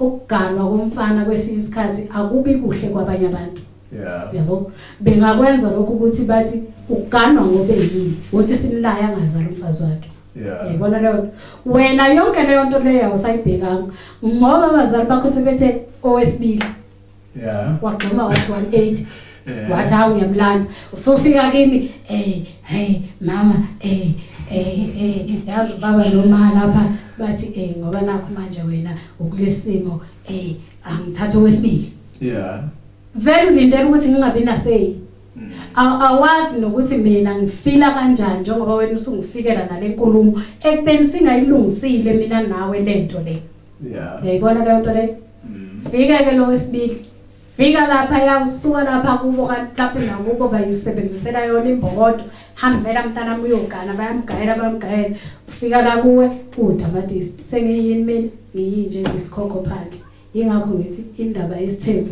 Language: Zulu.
ukuganwa komfana kwesinye isikhathi akubi kuhle kwabanye abantu. Yeah. Yabo bengakwenza lokho ukuthi bathi uganwa ngobe yini uthi simlaya angazali umfazi wakhe. Yeah. Yabona leyo wena yonke leyo nto leyo usayibhekanga ngoba abazali bakho sebethe owesibili. Yeah. Wagquma wathi 18 Yeah. wathi hawu uyamlanda usofika kimi hey mama yazi baba noma lapha bathi ngoba nakho manje wena ukulesimo angithatha owesibili. Yeah. Vele ulindele ukuthi ngingabi nasey. Awazi nokuthi mina ngifila kanjani njengoba wena usungifikela nalenkulumo ekubeni singayilungisile mina nawe lento le. Yeah. Uyayibona leyo nto le? Fika ke lo wesibili. Fika lapha yawusuka lapha kubo kanti mhlawumbe nakubo bayisebenzisela yona imbokodo hambela mntana uyogana bayamgayela ufika la kuwe utamatisi sengiyini mina ngiyinje ngisikhokho phaki yingakho ngithi indaba yesithembu